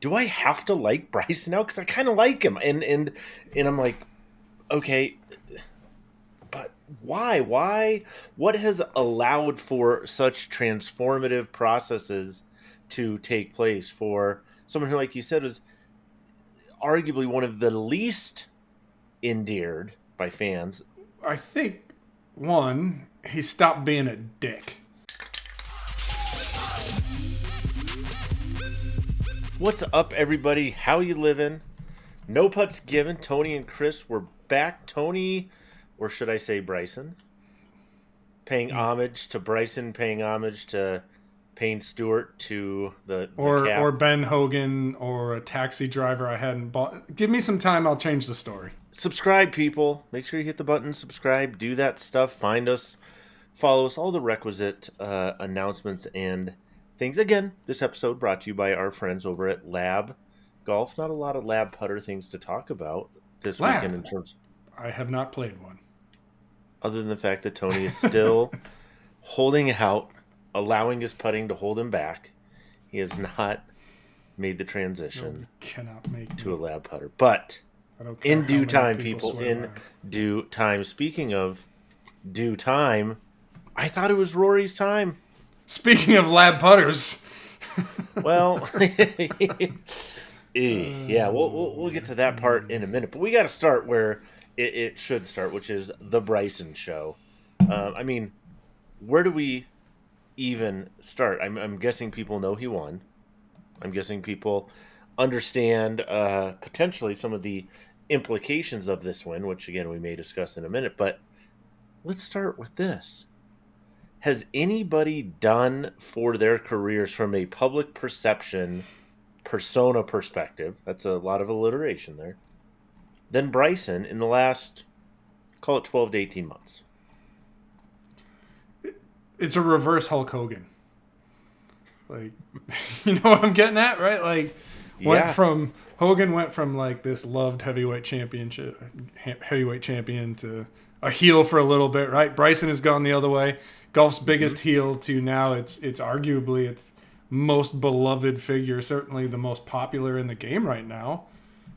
do I have to like Bryson now? Because I kind of like him, and I'm like, okay, but why? Why? What has allowed for such transformative processes to take place for someone who, like you said, is arguably one of the least endeared by fans? I think, one, he stopped being a dick. What's up, everybody? How you living? No Putts Given. Tony and Chris, we're back. Tony, or should I say Bryson, paying homage to Bryson, paying homage to Payne Stewart, to the cap. Or Ben Hogan, or a taxi driver I hadn't bought. Give me some time, I'll change the story. Subscribe, people. Make sure you hit the button, subscribe, do that stuff. Find us, follow us, all the requisite announcements and things. Again, this episode brought to you by our friends over at Lab Golf. Not a lot of Lab putter things to talk about this weekend in terms. I have not played one. Other than the fact that Tony is still holding out, allowing his putting to hold him back. He has not made the transition to a Lab putter. But in due time, people, in due time. Speaking of due time, I thought it was Rory's time. Speaking of Lab putters. Well, yeah, we'll get to that part in a minute. But we got to start where it should start, which is the Bryson show. I mean, where do we even start? I'm guessing people know he won. I'm guessing people understand potentially some of the implications of this win, which, again, we may discuss in a minute. But let's start with this. Has anybody done for their careers from a public perception, persona perspective, that's a lot of alliteration there, than Bryson in the last, call it 12 to 18 months? It's a reverse Hulk Hogan. Like, you know what I'm getting at, right? Like, Hogan went from like this loved heavyweight champion to a heel for a little bit, right? Bryson has gone the other way. Golf's biggest heel to now it's arguably its most beloved figure, certainly the most popular in the game right now.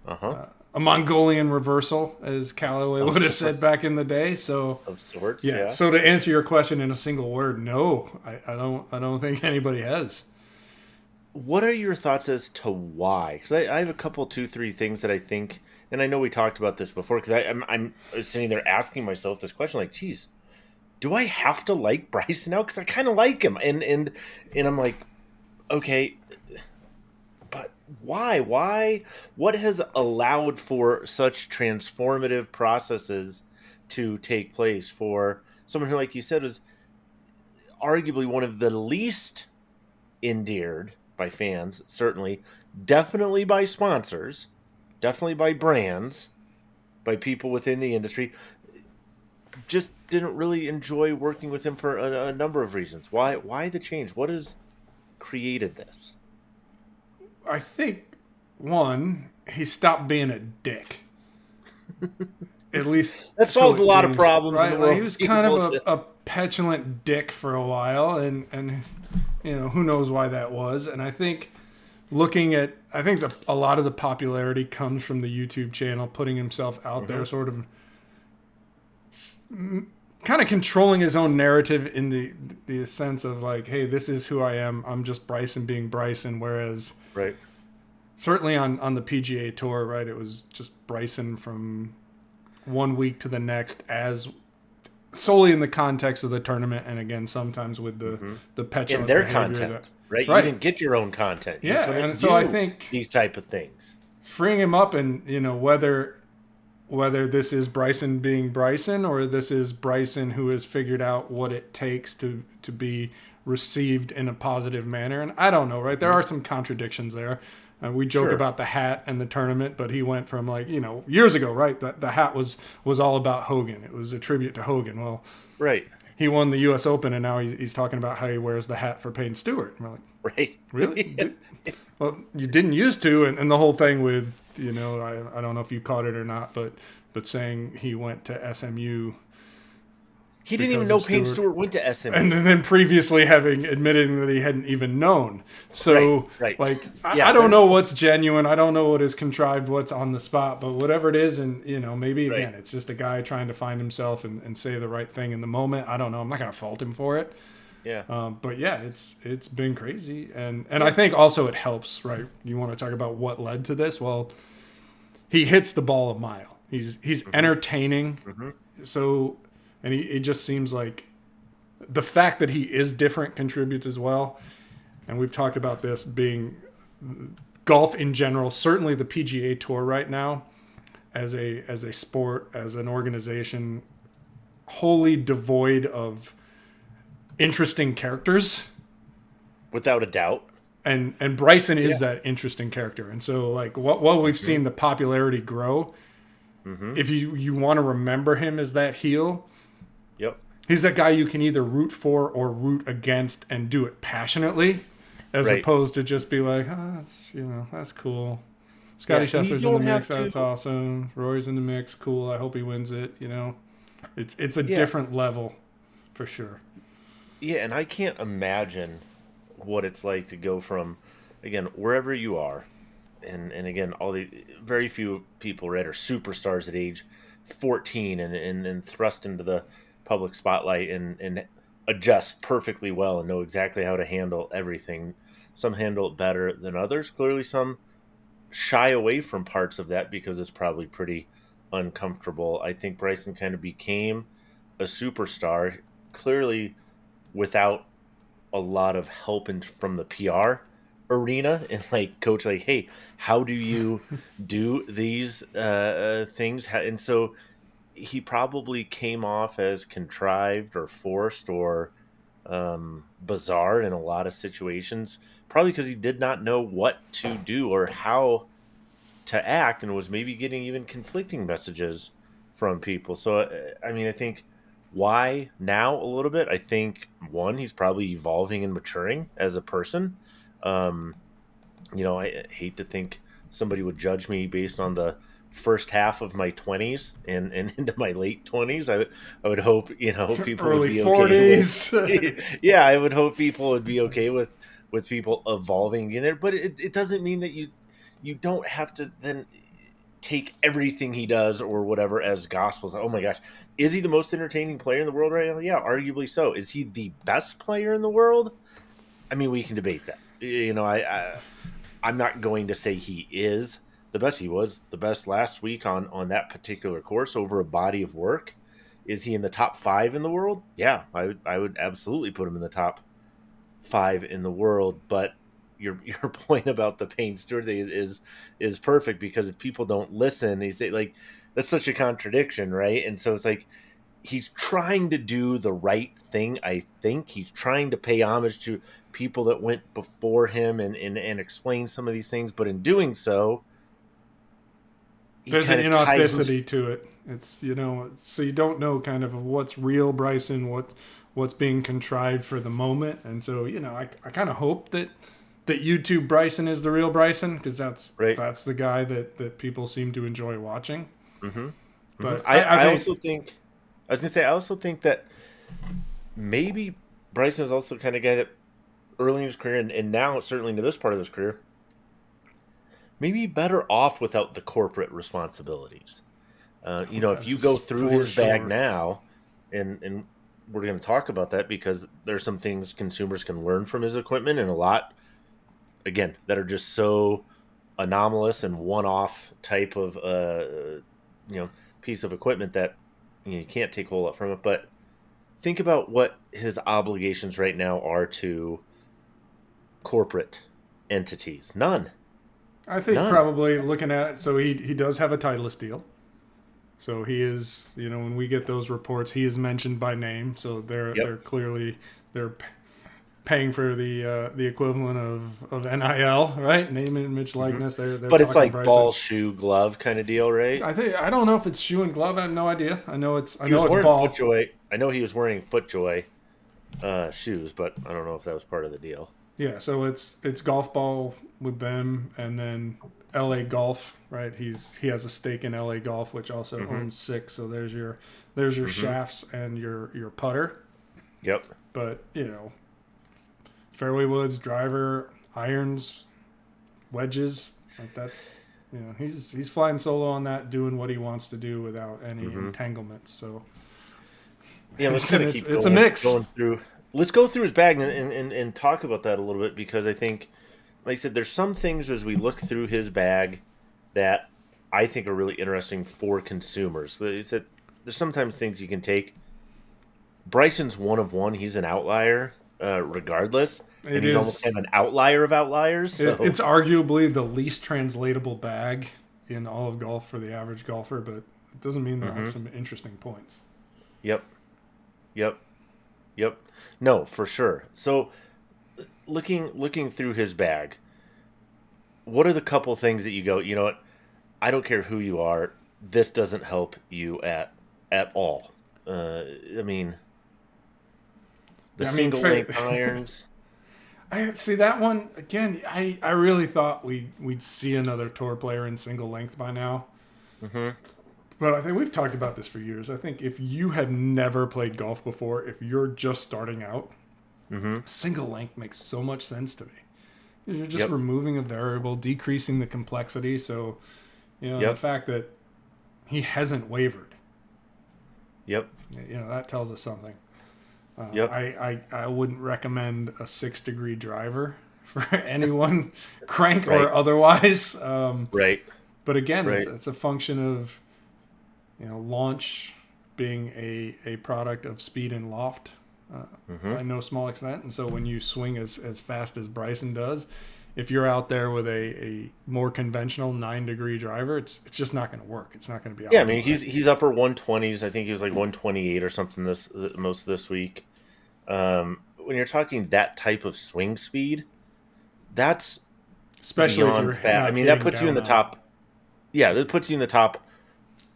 A Mongolian reversal, as Callaway would have said back in the day. So of sorts, yeah. So to answer your question in a single word, no, I don't think anybody has. What are your thoughts as to why? Because I have a couple, 2-3 things that I think, and I know we talked about this before, because I'm sitting there asking myself this question, like, geez, do I have to like Bryson now? Because I kind of like him, and I'm like, okay, but why? Why? What has allowed for such transformative processes to take place for someone who, like you said, is arguably one of the least endeared by fans, certainly, definitely by sponsors, definitely by brands, by people within the industry? Just didn't really enjoy working with him for a number of reasons. Why the change? What has created this? I think, one, he stopped being a dick. At least that solves a lot of problems, right? In the world. He was kind of a petulant dick for a while, and you know, who knows why that was. And I think a lot of the popularity comes from the YouTube channel, putting himself out there, sort of kind of controlling his own narrative in the sense of like, hey, this is who I am. I'm just Bryson being Bryson. Whereas, right, certainly on the PGA Tour, right, it was just Bryson from one week to the next, as solely in the context of the tournament, and again sometimes with the petulant in their content, right? You didn't get your own content. Yeah, and so I think these type of things, freeing him up, and you know, whether this is Bryson being Bryson, or this is Bryson who has figured out what it takes to be received in a positive manner. And I don't know, right? There are some contradictions there. We joke about the hat and the tournament, but he went from, like, you know, years ago, right? The hat was all about Hogan. It was a tribute to Hogan. Well, right. He won the U.S. Open, and now he's talking about how he wears the hat for Payne Stewart. And we're like, right? Really? Yeah. Well, you didn't used to, and the whole thing with, you know, I don't know if you caught it or not, but saying he went to SMU He didn't even because know of Payne Stewart. Stewart went to SMU. And then previously having admitted that he hadn't even known. So, Right. like, Yeah, I don't know what's genuine. I don't know what is contrived, what's on the spot. But whatever it is, and, maybe, again, it's just a guy trying to find himself and say the right thing in the moment. I don't know. I'm not going to fault him for it. Yeah. But, yeah, it's been crazy. And I think also it helps, right? You want to talk about what led to this? Well, he hits the ball a mile. He's entertaining. So, and he just seems like the fact that he is different contributes as well. And we've talked about this being golf in general, certainly the PGA Tour right now, as a sport, as an organization, wholly devoid of interesting characters. Without a doubt. And Bryson is that interesting character. And so, like, while we've seen the popularity grow, if you want to remember him as that heel, Yep. he's that guy you can either root for or root against and do it passionately, as opposed to just be like, that's cool. Scotty Scheffler's in the mix, that's awesome. Rory's in the mix, cool. I hope he wins it. It's a different level for sure. Yeah, and I can't imagine what it's like to go from, again, wherever you are, and again, all the very few people, right, are superstars at age 14 and thrust into the public spotlight and adjust perfectly well and know exactly how to handle everything. Some handle it better than others. Clearly some shy away from parts of that because it's probably pretty uncomfortable. I think Bryson kind of became a superstar, clearly without a lot of help from the PR arena and like coach, like, hey, how do you do these things? And so he probably came off as contrived or forced or bizarre in a lot of situations, probably because he did not know what to do or how to act and was maybe getting even conflicting messages from people. So, I mean, I think why now a little bit, I think, one, he's probably evolving and maturing as a person. I hate to think somebody would judge me based on the first half of my 20s and into my late 20s. I would hope, people Early would be 40s. okay with, yeah, I would hope people would be okay with people evolving in it, but it doesn't mean that you don't have to then take everything he does or whatever as gospel. Oh my gosh, is he the most entertaining player in the world right now? Yeah, arguably so. Is he the best player in the world? I mean, we can debate that. I'm not going to say he is the best. He was the best last week on that particular course over a body of work. Is he in the top 5 in the world? Yeah, I would absolutely put him in the top 5 in the world. But your point about the Payne Stewart thing is perfect, because if people don't listen, they say, like, that's such a contradiction, right? And so it's like he's trying to do the right thing. I think he's trying to pay homage to people that went before him and explain some of these things, but in doing so, there's an inauthenticity to it. It's so you don't know kind of what's real Bryson, what's being contrived for the moment, and so I kind of hope that YouTube Bryson is the real Bryson, because that's the guy that people seem to enjoy watching. Mm-hmm. But I also think, I was gonna say, I also think that maybe Bryson is also the kind of guy that early in his career and now certainly into this part of his career, maybe better off without the corporate responsibilities. If you go through his bag now, and we're going to talk about that because there's some things consumers can learn from his equipment, and a lot, again, that are just so anomalous and one-off type of piece of equipment that you can't take a whole lot from it. But think about what his obligations right now are to corporate entities. None. I think probably looking at it, so he does have a Titleist deal. So he is, when we get those reports, he is mentioned by name. So they're clearly paying for the equivalent of NIL, right? Name, image, likeness. They're but it's like Bryson. Ball, shoe, glove kind of deal, right? I don't know if it's shoe and glove. I have no idea. I know it's ball. FootJoy. I know he was wearing FootJoy shoes, but I don't know if that was part of the deal. Yeah, so it's golf ball with them, and then LA Golf, right? He has a stake in LA Golf, which also Mm-hmm. owns six. So there's your Mm-hmm. shafts and your putter. Yep. But fairway woods, driver, irons, wedges. Like that's he's flying solo on that, doing what he wants to do without any Mm-hmm. entanglements. So Yeah, let's kind of keep it's a mix. going through. Let's go through his bag and talk about that a little bit, because I think, like I said, there's some things as we look through his bag that I think are really interesting for consumers. He said there's sometimes things you can take. Bryson's one of one. He's an outlier, regardless, and It he's almost is. kind of an outlier of outliers. So, It's arguably the least translatable bag in all of golf for the average golfer, but it doesn't mean there aren't hmm some interesting points. yep, yep, yep. No, for sure. So, looking through his bag, what are the couple things that you go, you know what? I don't care who you are. This doesn't help you at all. I mean, the Yeah, I mean, single length irons. I see that one again. I really thought we'd see another tour player in single length by now, hmm but I think we've talked about this for years. I think if you have never played golf before, if you're just starting out, hmm single length makes so much sense to me. You're just Yep. removing a variable, decreasing the complexity. So, the Yep. fact that he hasn't wavered, Yep. that tells us something. Yep. I wouldn't recommend a 6-degree driver for anyone, crank Right. or otherwise. Right. But again, Right. it's a function of launch being a product of speed and loft hmm by no small extent. And so when you swing as fast as Bryson does, if you're out there with a more conventional 9-degree driver, it's just not going to work. It's not going to be Yeah, I mean optimized. he's upper 120s. I think he was like 128 or something this most this week. When you're talking that type of swing speed, that's Especially if beyond you're fat. I not mean, that hitting puts you in down the on it. top. Yeah, that puts you in the top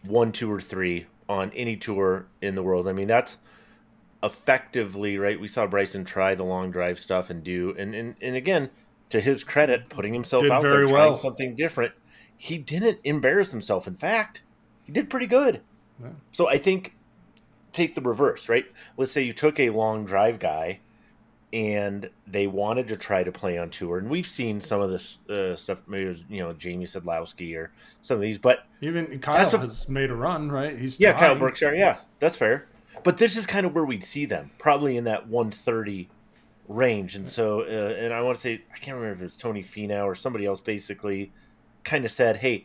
one, two, or three on any tour in the world. I mean, that's effectively right. We saw Bryson try the long drive stuff and do, and again, to his credit, putting himself Did out there, very trying well. something different. He didn't embarrass himself. In fact, he did pretty good. Yeah. So I think take the reverse, right? Let's say you took a long drive guy and they wanted to try to play on tour, and we've seen some of this stuff. Maybe it was, Jamie Sedlowski or some of these, but Even Kyle that's a has made a run, right? He's yeah, Kyle trying. Berkshire, yeah, that's fair. But this is kind of where we'd see them, probably in that 130 range, and so and I want to say I can't remember if it was Tony Finau or somebody else basically kind of said, hey,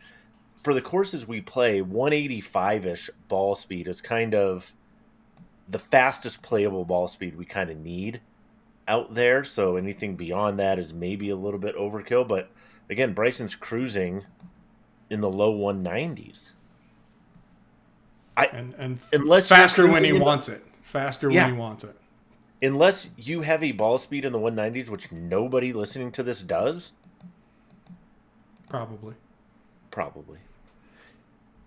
for the courses we play, 185-ish ball speed is kind of the fastest playable ball speed we kind of need out there. So anything beyond that is maybe a little bit overkill. But again, Bryson's cruising in the low 190s. And Unless you're faster when he cruising in the- wants it. Faster when Yeah, he wants it. unless you have a ball speed in the 190s, which nobody listening to this does, Probably. probably.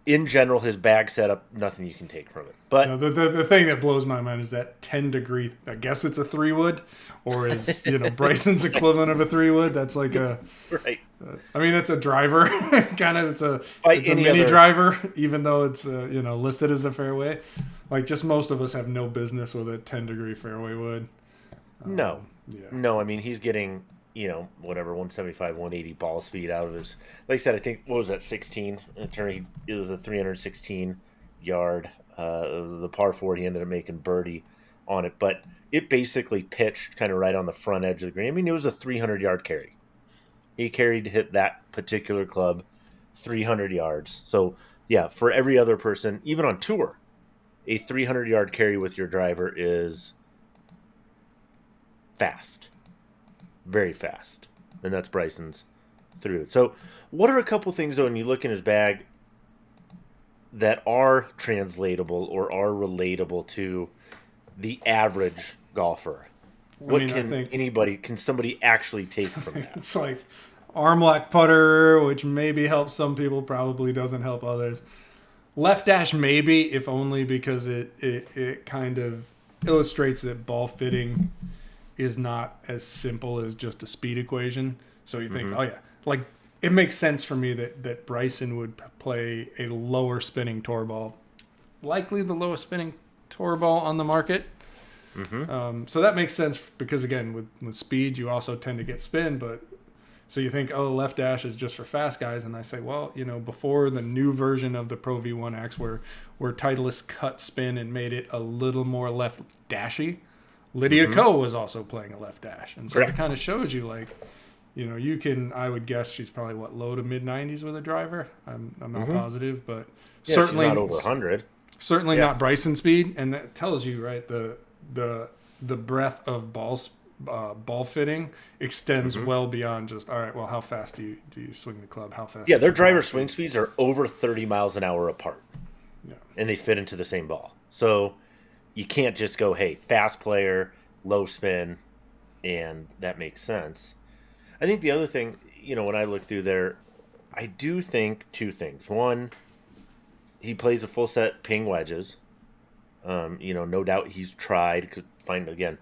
In general, his bag setup, nothing you can take from it. But The thing that blows my mind is that 10-degree. I guess it's a 3-wood, or is Bryson's equivalent of a 3-wood. That's like a. right, I mean, it's a driver. Kind of, it's a any mini other- driver, even though it's listed as a fairway. Like, just most of us have no business with a 10-degree fairway wood. no, Yeah. no. I mean, he's getting whatever 175, 180 ball speed out of his. Like I said, I think what was that 16? It was a 316 yard. The par 4 he ended up making birdie on it, but it basically pitched kind of right on the front edge of the green. I mean, it was a 300-yard carry. He carried to hit that particular club 300 yards. So yeah, for every other person, even on tour, a 300-yard carry with your driver is fast, very fast, and that's Bryson's through it. So what are a couple things though when you look in his bag that are translatable or are relatable to the average golfer? What I think can somebody actually take from that? it's like arm lock putter, which maybe helps some people, probably doesn't help others. Left dash maybe, if only because it kind of illustrates that ball fitting is not as simple as just a speed equation. So you think, Mm-hmm. oh yeah, like it makes sense for me that Bryson would play a lower spinning tour ball, likely the lowest spinning tour ball on the market. Mm-hmm. So that makes sense because again, with speed, you also tend to get spin. But so you think, oh, left dash is just for fast guys, and I say, well, before the new version of the Pro V1X, where Titleist cut spin and made it a little more left dashy, Lydia Mm-hmm. Ko was also playing a left dash, and so it Correct. kind of shows you like, you can. I would guess she's probably low to mid 90s with a driver. I'm not Mm-hmm. positive, but Yeah, certainly she's not over 100. certainly Yeah. not Bryson speed, and that tells you right the breadth of ball fitting extends Mm-hmm. well beyond just all right. Well, how fast do you swing the club? How fast? Yeah, is their your driver ball swing speed? speeds are over 30 miles an hour apart, Yeah. and they fit into the same ball. So you can't just go, hey, fast player, low spin, and that makes sense. I think the other thing, when I look through there, I do think two things. One, he plays a full set ping wedges. No doubt he's tried to find, again,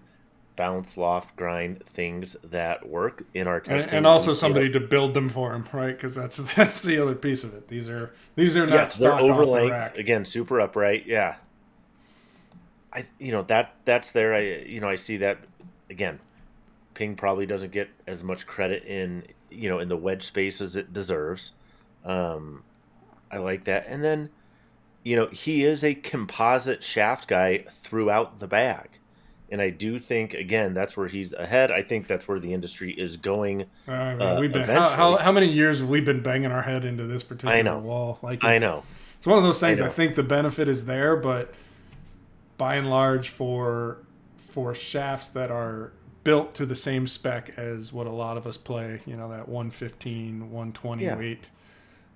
bounce, loft, grind, things that work in our testing. And also somebody to build them for him, right? Because that's the other piece of it. These are not Yes, they're stock over off the length, rack. again, super upright. Yeah, that's there. I see that again. Ping probably doesn't get as much credit in the wedge space as it deserves. I like that, and then he is a composite shaft guy throughout the bag, and I do think again that's where he's ahead. I think that's where the industry is going We've been eventually. how many years have we been banging our head into this I particular know, wall? Like I it's know, it's one of those I things. I know. think the benefit is there, but by and large, for shafts that are built to the same spec as what a lot of us play, that 115, 120 Yeah, weight,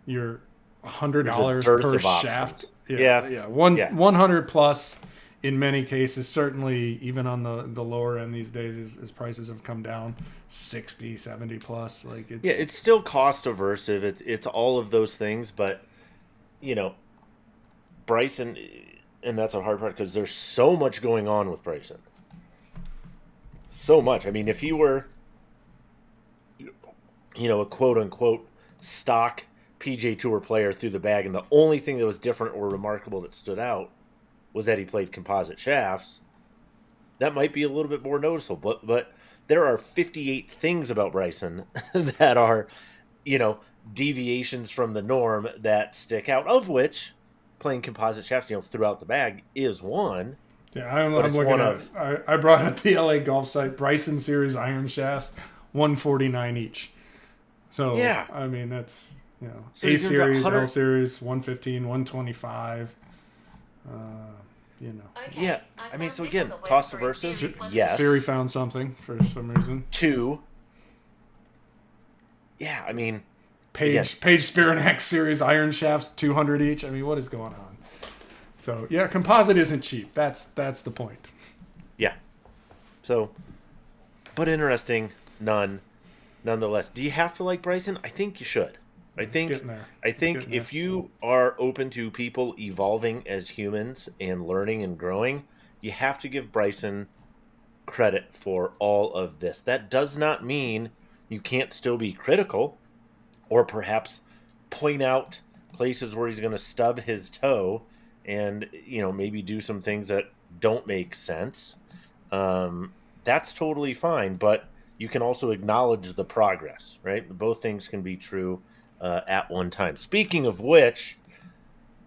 you're $100 there's a dearth per of shaft. options. Yeah, Yeah, yeah, yeah. 100 plus in many cases. Certainly, even on the lower end these days, as prices have come down, 60, 70 plus. Like Yeah, it's it's still cost aversive. It's all of those things, but you know, Bryson, and that's a hard part because there's so much going on with Bryson. So much. I mean, if he were, a quote unquote stock PJ Tour player through the bag, and the only thing that was different or remarkable that stood out was that he played composite shafts, that might be a little bit more noticeable. But there are 58 things about Bryson that are, you know, deviations from the norm that stick out. Of which playing composite shafts, throughout the bag is one, Yeah, but I'm it's looking one at. of. I brought up the LA golf site Bryson Series iron shafts, 149 each. So Yeah. I mean that's So A you're talking about Series, L 100. Series, 115, 125. Yeah. I mean, so again, cost aversive, Siri yes. found something for some reason. Two, yeah. I mean, again, Page Spiranak Series iron shafts, 200 each. I mean, what is going on? So yeah, composite isn't cheap. That's the point. yeah. So, but interesting, nonetheless. Do you have to like Bryson? I think you should. I It's think getting there. I It's think getting there. if you are open to people evolving as humans and learning and growing, you have to give Bryson credit for all of this. That does not mean you can't still be critical or perhaps point out places where he's going to stub his toe and maybe do some things that don't make sense. That's totally fine, but you can also acknowledge the progress, right? Both things can be true at one time. Speaking of which,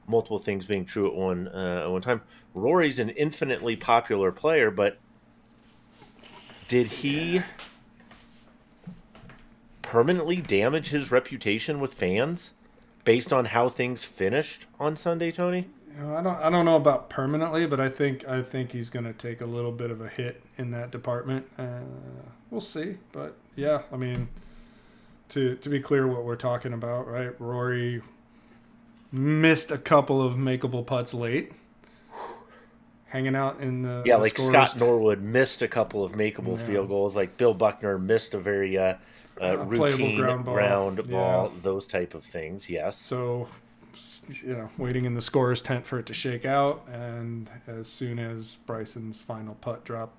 multiple things being true at one time. Rory's an infinitely popular player, but did he permanently damage his reputation with fans based on how things finished on Sunday, Tony? I don't know about permanently, but I think he's going to take a little bit of a hit in that department. We'll see, but yeah, I mean, to be clear, what we're talking about, right? Rory missed a couple of makeable putts late, hanging out in Yeah, the like scores. Scott Norwood missed a couple of makeable field goals. Like Bill Buckner missed a very Playable routine ground ball. ground Yeah. ball. Those type of things. Yes. So, waiting in the scorer's tent for it to shake out, and as soon as Bryson's final putt drop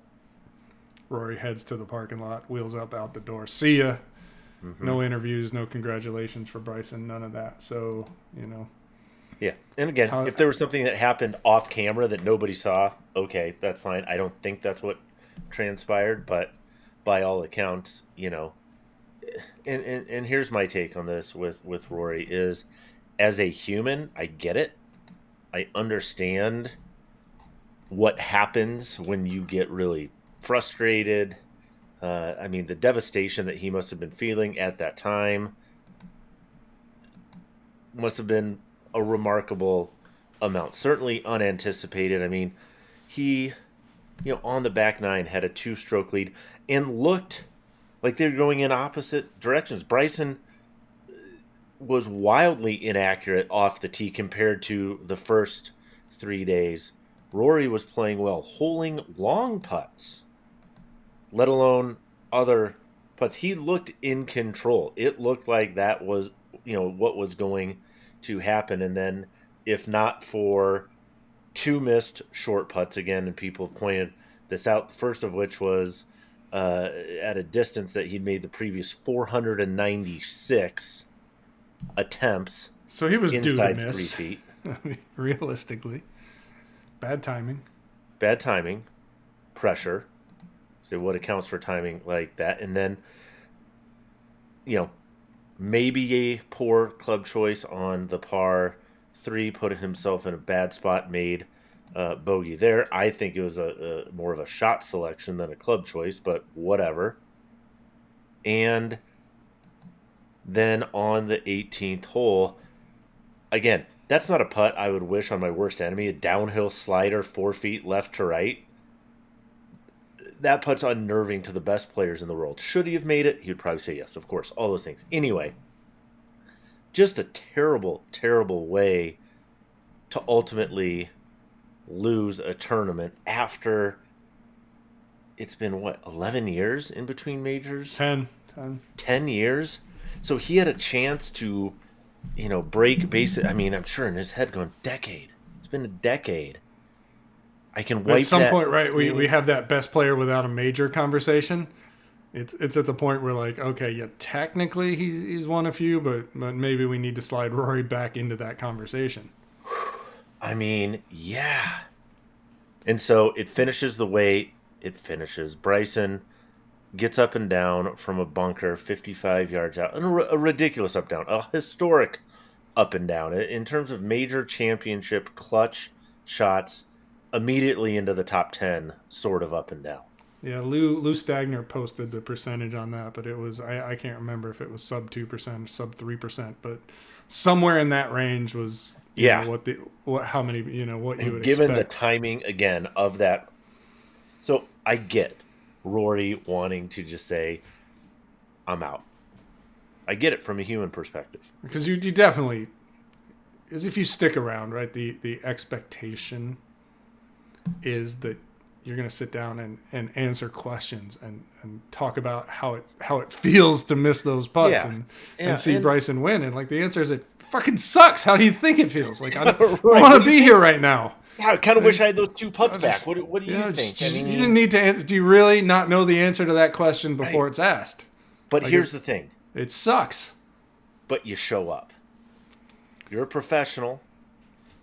Rory heads to the parking lot, wheels up out the door. See ya. Mm-hmm. No interviews, no congratulations for Bryson, none of that. So, Yeah. And again, how, if there was something that happened off camera that nobody saw, okay, that's fine. I don't think that's what transpired, but by all accounts, and here's my take on this with Rory is as a human, I get it. I understand what happens when you get really frustrated. I mean, the devastation that he must have been feeling at that time must have been a remarkable amount. Certainly unanticipated. I mean, he, on the back nine had a two-stroke lead and looked like they're going in opposite directions. Bryson was wildly inaccurate off the tee compared to the first 3 days. Rory was playing well, holing long putts, let alone other putts. He looked in control. It looked like that was, what was going to happen. And then, if not for two missed short putts again, and people pointed this out, the first of which was at a distance that he'd made the previous 496 attempts so he was due to inside 3 miss. feet. Realistically. Bad timing. Bad timing, pressure. So what accounts for timing like that? And then, maybe a poor club choice on the par 3, put himself in a bad spot, made bogey there. I think it was a more of a shot selection than a club choice, but whatever. And then on the 18th hole, again, that's not a putt I would wish on my worst enemy. A downhill slider 4 feet left to right. That putt's unnerving to the best players in the world. Should he have made it? He would probably say yes, of course. All those things. Anyway, just a terrible, terrible way to ultimately lose a tournament after it's been, 11 years in between majors? 10. 10 years? So he had a chance to, break basic. I mean, I'm sure in his head going, decade. It's been a decade. I can wipe At some that point, right, we have that best player without a major conversation. It's at the point where, like, okay, yeah, technically he's won a few, but maybe we need to slide Rory back into that conversation. I mean, yeah. And so it finishes the way it finishes. Bryson gets up and down from a bunker 55 yards out. A ridiculous up down. A historic up and down. In terms of major championship clutch shots, immediately into the top 10, sort of up and down. Yeah, Lou Stagner posted the percentage on that, but it was I can't remember if it was sub 2%, sub 3%, but somewhere in that range was how many what you would given expect. The timing again of that. So I get Rory wanting to just say, I'm out. I get it from a human perspective. Because you definitely, as if you stick around, right? The expectation is that you're going to sit down and answer questions and talk about how it feels to miss those putts and see Bryson win. And like the answer is, it fucking sucks. How do you think it feels? Like, I want to be here right now. Yeah, I kind of wish I had those 2 putts back. What do you think? You didn't need to answer. Do you really not know the answer to that question before it's asked? But here's the thing. It sucks. But you show up. You're a professional.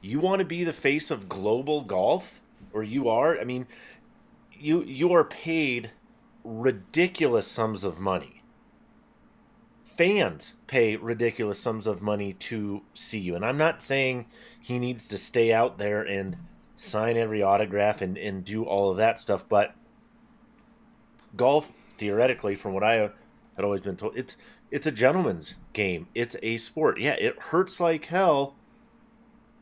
You want to be the face of global golf? Or you are? I mean, you are paid ridiculous sums of money. Fans pay ridiculous sums of money to see you. And I'm not saying he needs to stay out there and sign every autograph and do all of that stuff, but golf, theoretically, from what I had always been told, it's a gentleman's game. It's a sport. Yeah, it hurts like hell,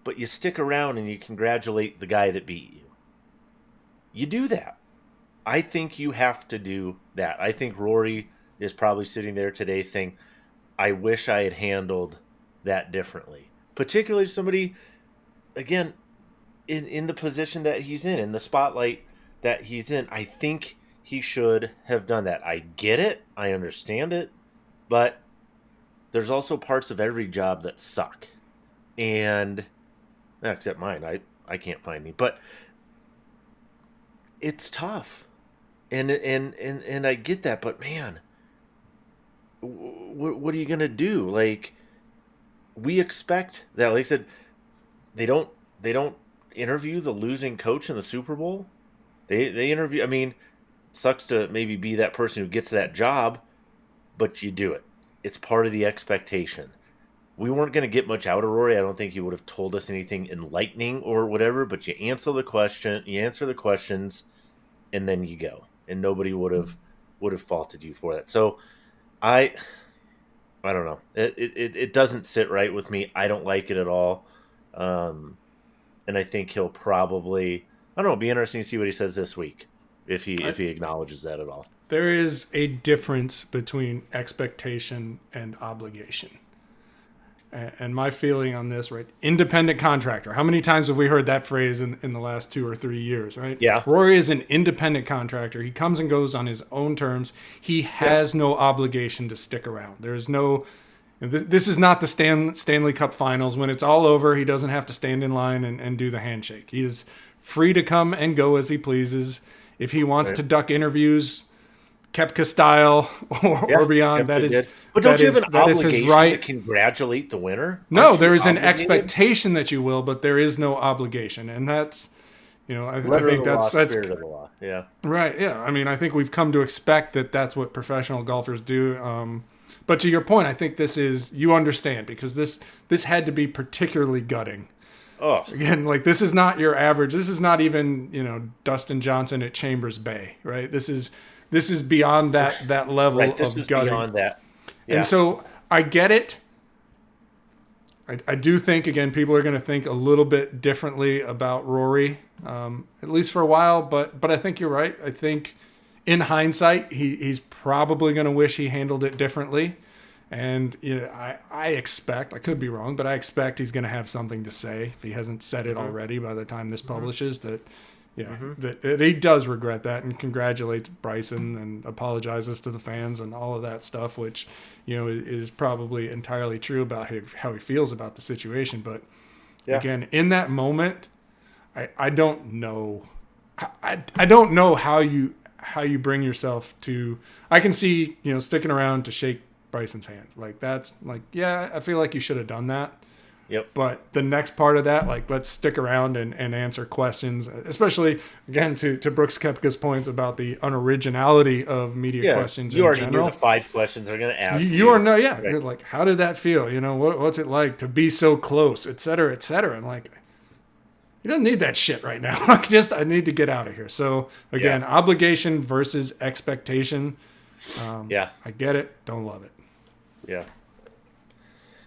but you stick around and you congratulate the guy that beat you. You do that. I think you have to do that. I think Rory is probably sitting there today saying, I wish I had handled that differently. Particularly somebody, again, in the position that he's in the spotlight that he's in. I think he should have done that. I get it. I understand it. But there's also parts of every job that suck. And, except mine, I can't find any. But it's tough. and I get that, but man, what are you gonna do? Like, we expect that. Like I said, they don't they don't interview the losing coach in the Super Bowl. They interview. I mean, sucks to maybe be that person who gets that job, but you do it. It's part of the expectation. We weren't going to get much out of Rory. I don't think he would have told us anything enlightening or whatever. But you answer the questions, and then you go, and nobody would have faulted you for that. So I I don't know. It doesn't sit right with me. I don't like it at all. And I think he'll probably, I don't know, it'll be interesting to see what he says this week if he acknowledges that at all. There is a difference between expectation and obligation. And my feeling on this, right? Independent contractor. How many times have we heard that phrase in the last 2 or 3 years, right? Yeah. Rory is an independent contractor. He comes and goes on his own terms. He has no obligation to stick around. There's no. This is not the Stanley Cup Finals. When it's all over, he doesn't have to stand in line and do the handshake. He is free to come and go as he pleases. If he wants to duck interviews, Kepka style or beyond, that is. But don't you have an obligation right. to congratulate the winner? No, there is an expectation that you will, but there is no obligation, and that's, I think that's spirit of the law. Yeah. Right. Yeah. I mean, I think we've come to expect that that's what professional golfers do. But to your point, I think you understand, because this had to be particularly gutting. Oh. Again, like, this is not your average. This is not even Dustin Johnson at Chambers Bay, right? This is beyond that level right, this of is gutting. Beyond that. Yeah. And so I get it. I do think, again, people are going to think a little bit differently about Rory, at least for a while. But I think you're right. I think in hindsight, he's probably going to wish he handled it differently. And I expect, I could be wrong, but I expect he's going to have something to say, if he hasn't said it already by the time this publishes, that he does regret that and congratulates Bryson and apologizes to the fans and all of that stuff, which, is probably entirely true about how he feels about the situation. But again, in that moment, I don't know. I don't know how you bring yourself to. I can see sticking around to shake Bryson's hand. Like, that's like, yeah, I feel like you should have done that. Yep. But the next part of that, like, let's stick around and answer questions, especially, again, to Brooks Koepka's point about the unoriginality of media questions. You already knew the 5 questions they're going to ask you. Right. Like, how did that feel? What's it like to be so close, et cetera, et cetera. And, like, you don't need that shit right now. I need to get out of here. So, again, obligation versus expectation. I get it. Don't love it. Yeah.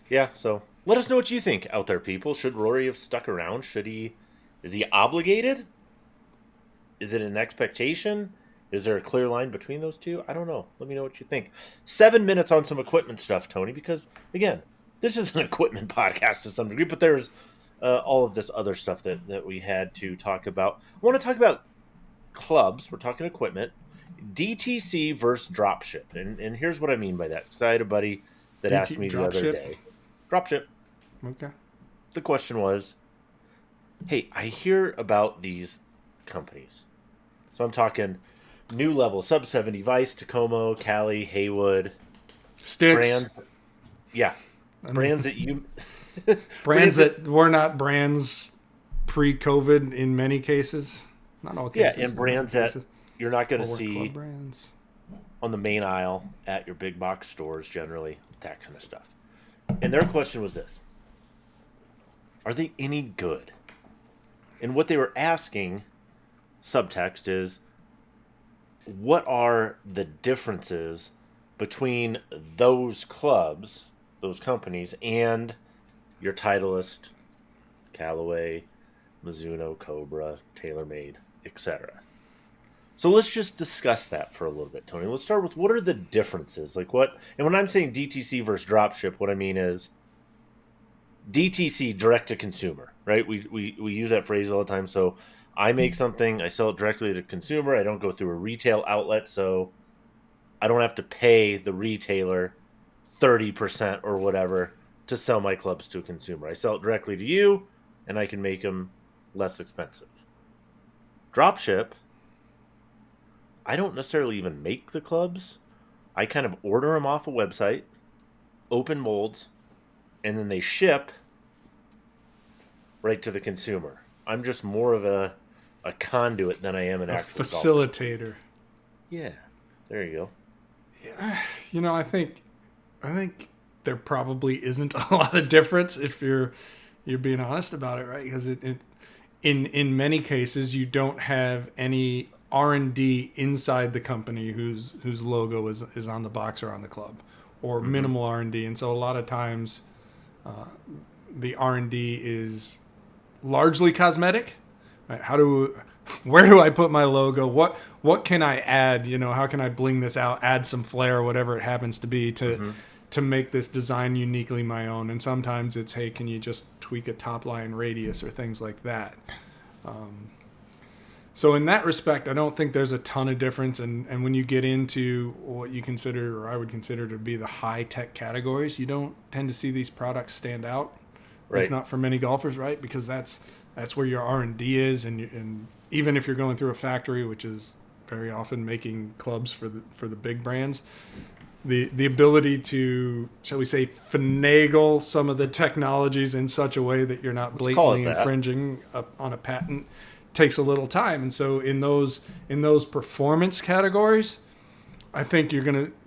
Yeah, so let us know what you think out there, people. Should Rory have stuck around? Is he obligated? Is it an expectation? Is there a clear line between those two? I don't know. Let me know what you think. 7 minutes on some equipment stuff, Tony, because, again, this is an equipment podcast to some degree, but there's all of this other stuff that we had to talk about. I want to talk about clubs. We're talking equipment. DTC versus dropship. And here's what I mean by that. Because I had a buddy that asked me the other day. Dropship. Okay. The question was, hey, I hear about these companies. So I'm talking New Level, Sub 70, Vice, Tacoma, Cali, Haywood. Sticks. Brands. Yeah. Brands that you... brands that were not brands pre-COVID in many cases. Not all cases. Yeah, and brands that you're not going to see club brands on the main aisle at your big box stores generally, that kind of stuff. And their question was this: are they any good? And what they were asking, subtext, is what are the differences between those clubs, those companies, and your Titleist, Callaway, Mizuno, Cobra, TaylorMade, etc. So let's just discuss that for a little bit, Tony. Let's start with, what are the differences? Like, what? And when I'm saying DTC versus dropship, what I mean is DTC, direct to consumer, right? We use that phrase all the time. So I make something, I sell it directly to consumer. I don't go through a retail outlet, so I don't have to pay the retailer 30% or whatever to sell my clubs to a consumer. I sell it directly to you, and I can make them less expensive. Dropship, I don't necessarily even make the clubs. I kind of order them off a website, open molds, and then they ship right to the consumer. I'm just more of a conduit than I am an A actual golf company. facilitator. Yeah, there you go. I think there probably isn't a lot of difference if you're being honest about it, right? Because in many cases you don't have any R&D inside the company whose logo is on the box or on the club, or Mm-hmm. minimal R&D, and so a lot of times the R&D is largely cosmetic. Right? Where do I put my logo? What can I add? How can I bling this out? Add some flair, whatever it happens to be, Mm-hmm. to make this design uniquely my own. And sometimes it's, hey, can you just tweak a top line radius or things like that? So in that respect, I don't think there's a ton of difference. And when you get into what you consider, or I would consider to be the high tech categories, you don't tend to see these products stand out. At least Right. not for many golfers, right? Because that's where your R&D is, and even if you're going through a factory, which is very often making clubs for the big brands, the ability to, shall we say, finagle some of the technologies in such a way that you're not Let's call it blatantly that. infringing on a patent takes a little time. And so in those performance categories, I think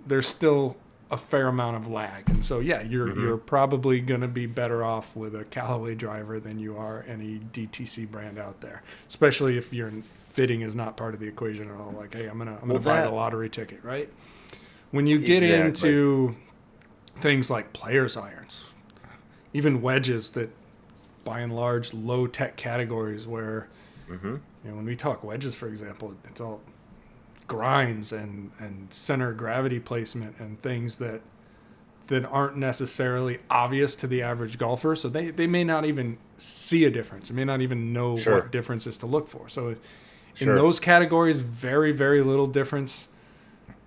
there's still a fair amount of lag. And so yeah, Mm-hmm. you're probably gonna be better off with a Callaway driver than you are any DTC brand out there. Especially if your fitting is not part of the equation at all. Like, hey, I'm Well, gonna buy the that lottery ticket, right? When you get exactly. into things like players irons, even wedges that by and large low tech categories where, Mm-hmm. when we talk wedges, for example, it's all grinds and center gravity placement and things that aren't necessarily obvious to the average golfer. So they may not even see a difference. They may not even know what Sure. difference is to look for. So in Sure. those categories, very, very little difference.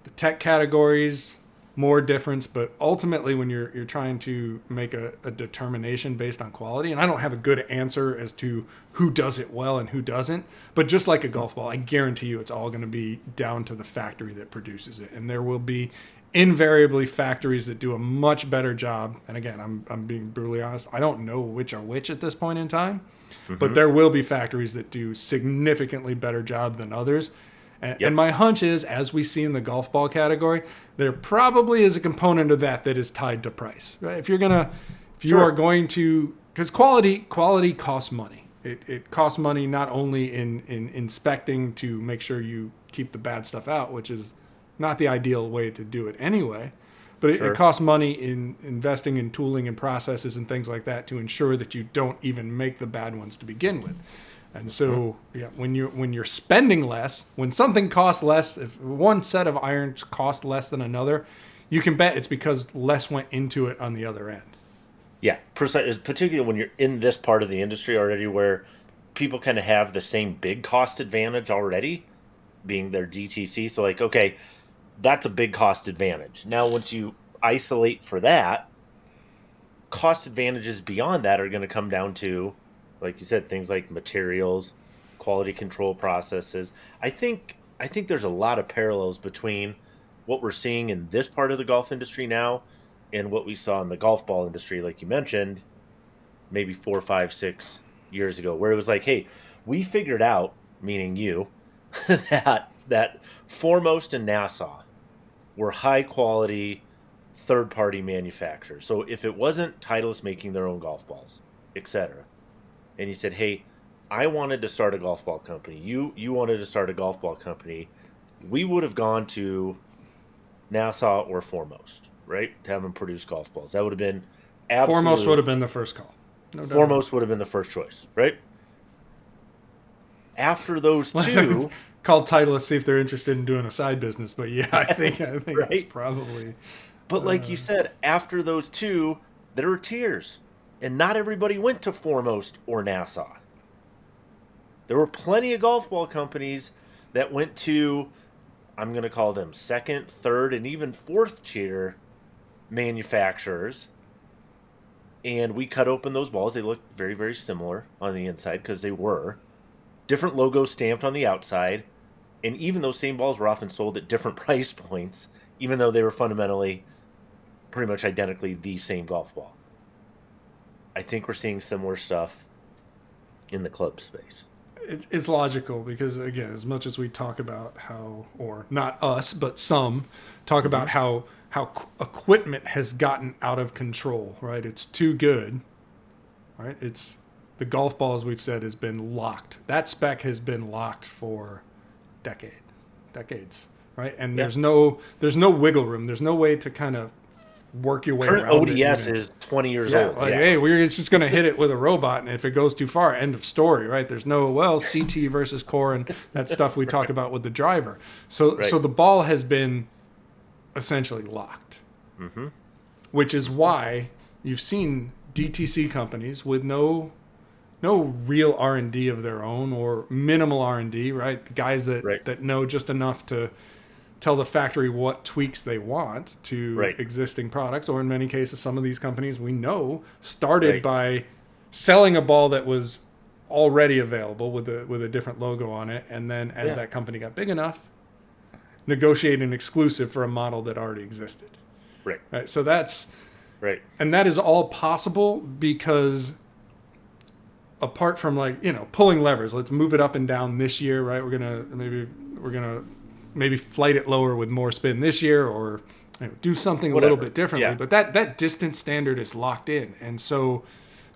The tech categories, more difference. But ultimately, when you're trying to make a determination based on quality, and I don't have a good answer as to who does it well and who doesn't, but just like a golf ball, I guarantee you it's all going to be down to the factory that produces it. And there will be invariably factories that do a much better job. And again, I'm being brutally honest. I don't know which are which at this point in time, but Mm-hmm. there will be factories that do significantly better job than others. And Yep. my hunch is, as we see in the golf ball category, there probably is a component of that is tied to price. Right? If you are Sure. going to, because quality costs money. It costs money not only in inspecting to make sure you keep the bad stuff out, which is not the ideal way to do it anyway, but it Sure. costs money in investing in tooling and processes and things like that to ensure that you don't even make the bad ones to begin with. And Mm-hmm. so, yeah, when you're spending less, when something costs less, if one set of irons costs less than another, you can bet it's because less went into it on the other end. Yeah. Particularly when you're in this part of the industry already, where people kind of have the same big cost advantage already, being their DTC. So like, okay, that's a big cost advantage. Now, once you isolate for that, cost advantages beyond that are going to come down to, like you said, things like materials, quality control processes. I think there's a lot of parallels between what we're seeing in this part of the golf industry now and what we saw in the golf ball industry, like you mentioned, maybe 4, 5, 6 years ago, where it was like, hey, we figured out, meaning you, that Foremost and Nassau were high quality third party manufacturers. So if it wasn't Titleist making their own golf balls, etc., and you said, "Hey, I wanted to start a golf ball company. You wanted to start a golf ball company," we would have gone to Nassau or Foremost, right, to have them produce golf balls. That would have been Foremost would absolute. have been the first call, no doubt about Foremost would have been the first choice, right? After those it. two, Call Titleist, see if they're interested in doing a side business. But yeah, I think it's right? probably But like you said, after those two, there were tiers. And not everybody went to Foremost or Nassau. There were plenty of golf ball companies that went to, I'm going to call them second, third, and even fourth tier manufacturers. And we cut open those balls. They looked very, very similar on the inside because they were. Different logos stamped on the outside. And even those same balls were often sold at different price points, even though they were fundamentally pretty much identically the same golf ball. I think we're seeing similar stuff in the club space. It's logical because, again, as much as we talk about how, or not us, but some talk about how equipment has gotten out of control, right? It's too good, right? It's the golf ball, as we've said, has been locked. That spec has been locked for decades, right? And Yeah. there's no wiggle room. There's no way to kind of work your way Current around ODS it. is 20 years Yeah, old. like, Yeah. hey, we're just going to hit it with a robot, and if it goes too far, end of story, right? There's no, well, CT versus core and that stuff we talk about with the driver. So Right. so the ball has been essentially locked, which is why you've seen DTC companies with no real R&D of their own or minimal R&D, right? The guys Right. that know just enough to tell the factory what tweaks they want to Right. existing products, or in many cases, some of these companies we know started Right. by selling a ball that was already available with a different logo on it, and then as Yeah. that company got big enough, negotiate an exclusive for a model that already existed. Right. Right. So that's, Right. and that is all possible because apart from, like, pulling levers, let's move it up and down this year, right? We're gonna maybe flight it lower with more spin this year, or do something Whatever. a little bit differently. Yeah. But that distance standard is locked in, and so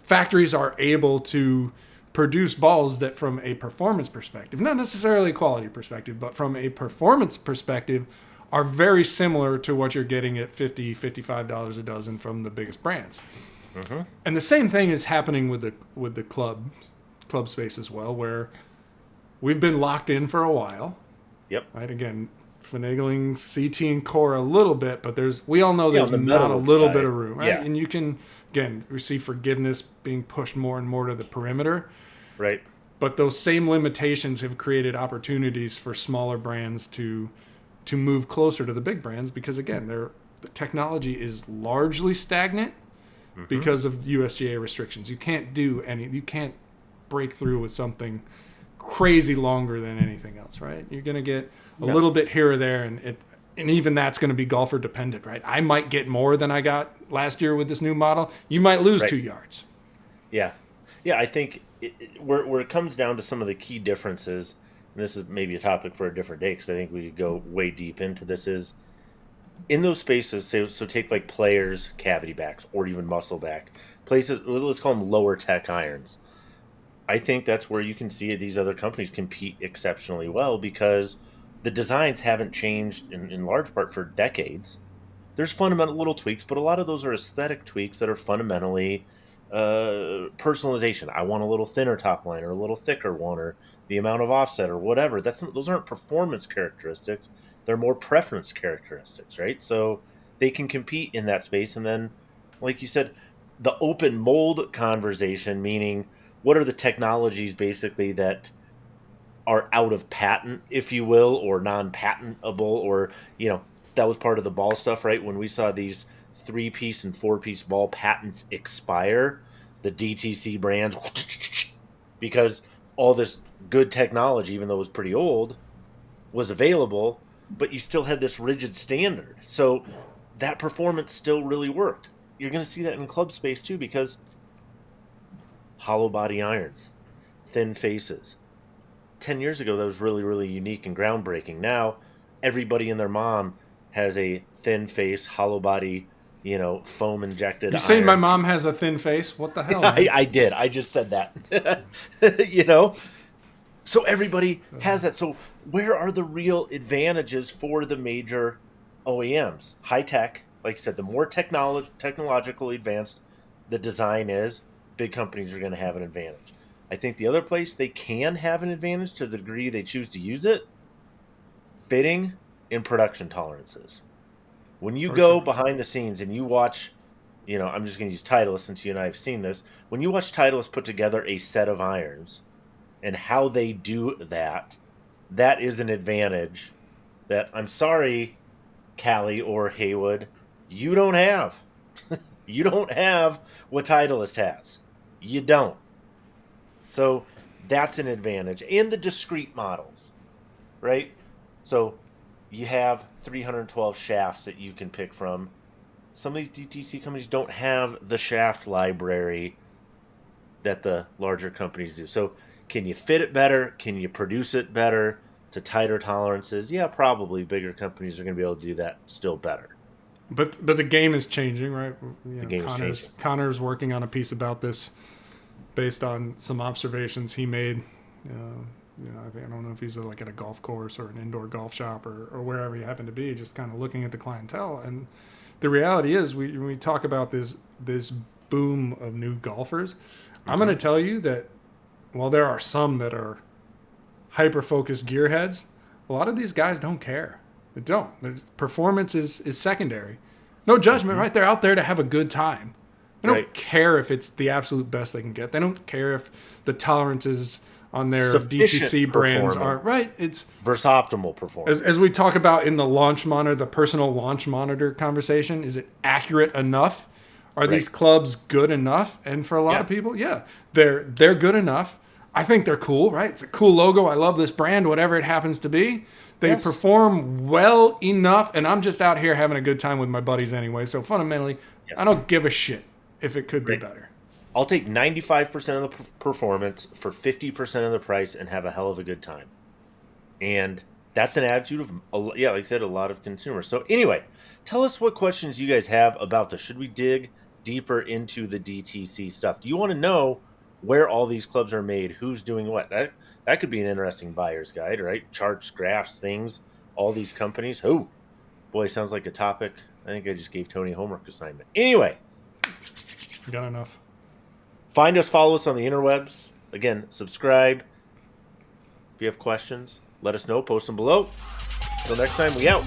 factories are able to produce balls that, from a performance perspective, not necessarily a quality perspective, but from a performance perspective, are very similar to what you're getting at $50, $55 a dozen from the biggest brands. And the same thing is happening with the club space as well, where we've been locked in for a while. Yep. Right. Again, finagling CT and core a little bit, but we all know there's on the not a metalwork little side. bit of room, right? Yeah. And you can, again, we see forgiveness being pushed more and more to the perimeter, Right. but those same limitations have created opportunities for smaller brands to move closer to the big brands because, again, the technology is largely stagnant because of USGA restrictions. You can't break through with something crazy longer than anything else, right? You're going to get a little bit here or there, and even that's going to be golfer dependent, right? I might get more than I got last year with this new model. You might lose Right. 2 yards. Yeah. Yeah, I think where it comes down to some of the key differences, and this is maybe a topic for a different day because I think we could go way deep into this, is in those spaces, so take like players, cavity backs, or even muscle back, places, let's call them lower tech irons. I think that's where you can see these other companies compete exceptionally well because the designs haven't changed in large part for decades. There's fundamental little tweaks, but a lot of those are aesthetic tweaks that are fundamentally personalization. I want a little thinner top line or a little thicker one or the amount of offset or whatever. Those aren't performance characteristics. They're more preference characteristics, right? So they can compete in that space. And then, like you said, the open mold conversation, meaning what are the technologies basically that are out of patent, if you will, or non-patentable, or, that was part of the ball stuff, right? When we saw these 3-piece and 4-piece ball patents expire, the DTC brands, because all this good technology, even though it was pretty old, was available, but you still had this rigid standard. So that performance still really worked. You're going to see that in club space too, because hollow body irons, thin faces. 10 years ago, that was really, really unique and groundbreaking. Now, everybody and their mom has a thin face, hollow body, foam injected You're saying iron. my mom has a thin face? What the hell, man? I did. I just said that. So everybody has that. So where are the real advantages for the major OEMs? High tech, like you said, the more technologically advanced the design is, big companies are going to have an advantage. I think the other place they can have an advantage to the degree they choose to use it, fitting and production tolerances. When you go behind the scenes and you watch, I'm just going to use Titleist since you and I have seen this. When you watch Titleist put together a set of irons and how they do that, that is an advantage that, I'm sorry, Callie or Haywood, you don't have. You don't have what Titleist has. You don't. So that's an advantage. And the discrete models, right? So you have 312 shafts that you can pick from. Some of these DTC companies don't have the shaft library that the larger companies do. So can you fit it better? Can you produce it better to tighter tolerances? Yeah, probably bigger companies are going to be able to do that still better. But the game is changing, right? The game is changing. Connor's working on a piece about this based on some observations he made. I don't know if he's like at a golf course or an indoor golf shop or wherever he happened to be, just kind of looking at the clientele. And the reality is, when we talk about this boom of new golfers, I'm going to tell you that while there are some that are hyper-focused gearheads, a lot of these guys don't care. They don't. Performance is secondary. No judgment, right? They're out there to have a good time. They don't care if it's the absolute best they can get. They don't care if the tolerances on their DTC brands aren't right. It's versus optimal performance. As we talk about in the launch monitor, the personal launch monitor conversation, is it accurate enough? Are these clubs good enough? And for a lot of people, they're good enough. I think they're cool, right? It's a cool logo. I love this brand, whatever it happens to be. They perform well enough, and I'm just out here having a good time with my buddies anyway. So fundamentally, I don't give a shit if it could be better. I'll take 95% of the performance for 50% of the price and have a hell of a good time. And that's an attitude of, like I said, a lot of consumers. So anyway, tell us what questions you guys have about this. Should we dig deeper into the DTC stuff? Do you want to know where all these clubs are made, who's doing what? That could be an interesting buyer's guide, right? Charts, graphs, things, all these companies. Oh, boy, sounds like a topic. I think I just gave Tony a homework assignment. Anyway. Got enough. Find us, follow us on the interwebs. Again, subscribe. If you have questions, let us know. Post them below. Until next time, we out.